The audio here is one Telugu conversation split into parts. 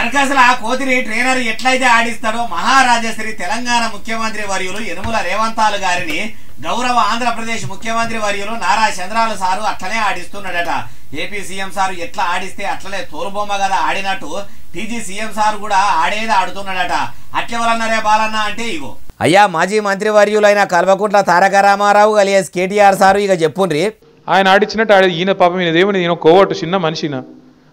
సర్కస్ లా కోతిని ట్రైనర్ ఎట్లయితే ఆడిస్తాడో మహారాజశ్రీ తెలంగాణ ముఖ్యమంత్రి వర్యులు యనుమల రేవంతాలు గారిని గౌరవ ఆంధ్రప్రదేశ్ ముఖ్యమంత్రి వర్యులు నారా చంద్రాలు సారు అట్లనే ఆడిస్తున్నాడట. ఏపీ సీఎం సారు ఎట్లా ఆడిస్తే అట్లనే తోలుబొమ్మ కదా ఆడినట్టు టీజీ సీఎం సారు కూడా ఆడేది ఆడుతున్నాడట. అట్లెవరన్నారే బాలన్న అంటే ఇగో అయ్యా మాజీ మంత్రి వర్యులైన కల్వకుంట్ల తారక రామారావు అలియాస్ కేటీఆర్ సారు ఇక చెప్పుండ్రి. ఆయన ఆడిచ్చినట్టు ఆడేది ఈయన పాపం ఈయనదేమని ఈయన కోవట్టు చిన్న మనిషిన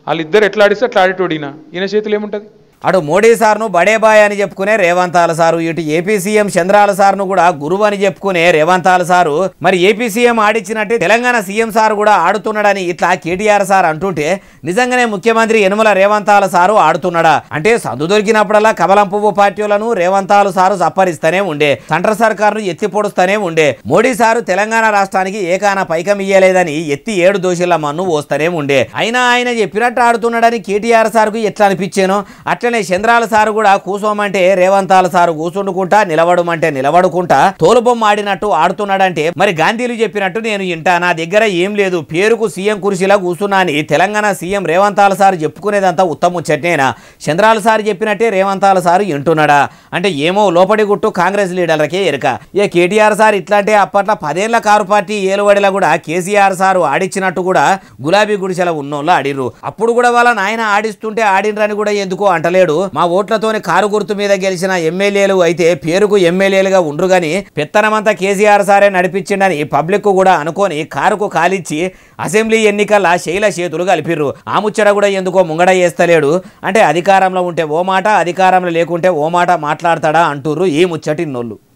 వాళ్ళిద్దరు ఎట్లా ఆడిస్తే అట్లా ఆడేటోడు ఈయన చేతులు ఏముంటుంది. అటు మోడీ సార్ను బడేబాయ్ అని చెప్పుకునే రేవంతాల సారు, ఇటు ఏపీ సీఎం చంద్రాల సార్ను కూడా గురువు అని చెప్పుకునే రేవంతాల సారు మరి ఏపీ సీఎం ఆడిచ్చినట్టు తెలంగాణ సీఎం సార్ కూడా ఆడుతున్నాడని ఇట్లా కేటీఆర్ సార్ అంటుంటే నిజంగానే ముఖ్యమంత్రి యనుమల రేవంతాల సారు ఆడుతున్నాడా అంటే సందు దొరికినప్పుడల్లా కమలం పువ్వు పార్టీలను రేవంతాలు సారు సప్పరిస్తూనే ఉండే, సెంట్రల్ సర్కారును ఎత్తి పొడుస్తూనే ఉండే. మోడీ సారు తెలంగాణ రాష్ట్రానికి ఏకాన పైకం ఇయ్యలేదని ఎత్తి 7 దోషుల మన్ను పోస్తూనే ఉండే. అయినా ఆయన చెప్పినట్టు ఆడుతున్నాడని కేటీఆర్ సార్కు ఎట్లా అనిపించానో అట్లనే చంద్రాల సారు కూడా కూసోమంటే రేవంతాల సారు కూసుండుకుంటా, నిలబడమంటే నిలబడుకుంటా తోలుబొమ్మ ఆడినట్టు ఆడుతున్నాడంటే మరి గాంధీలు చెప్పినట్టు నేను ఇంటా, నా దగ్గర ఏం లేదు, పేరుకు సీఎం కుర్చీలా కూర్చున్నా అని తెలంగాణ సీఎం రేవంతాల సారు చెప్పుకునేదంతా ఉత్తముచ్చట్నేనా? చంద్రాల సారు చెప్పినట్టే రేవంతాల సారు వింటున్నాడా అంటే ఏమో లోపడి గుట్టు కాంగ్రెస్ లీడర్లకే ఎరక. ఇక కేటీఆర్ సార్ ఇట్లా అంటే అప్పట్లో 10 ఏళ్ల కారు పార్టీ ఏలువడిలా కూడా కేసీఆర్ సారు ఆడిచ్చినట్టు కూడా గులాబీ గుడిసెల ఉన్నోళ్ళు ఆడిర్రు. అప్పుడు కూడా వాళ్ళ నాయన ఆడిస్తుంటే ఆడినరని కూడా ఎందుకో అంటలేడు. మా ఓట్లతోనే కారు గుర్తు మీద గెలిచిన ఎమ్మెల్యేలు అయితే పేరుకు ఎమ్మెల్యేలుగా ఉండ్రు గాని పెత్తనమంతా కేసీఆర్ సారే నడిపించిండని పబ్లిక్ కూడా అనుకొని కారుకు కాలిచ్చి అసెంబ్లీ ఎన్నికల శైల చేతులు కలిపిర్రు. ఆ ముచ్చట కూడా ఎందుకో ముంగడ చేస్తలేడు. అంటే అధికారంలో ఉంటే ఓ మాట, అధికారంలో లేకుంటే ఓ మాట మాట్లాడతాడా అంటుర్రు ఈ ముచ్చటిన్నోళ్ళు.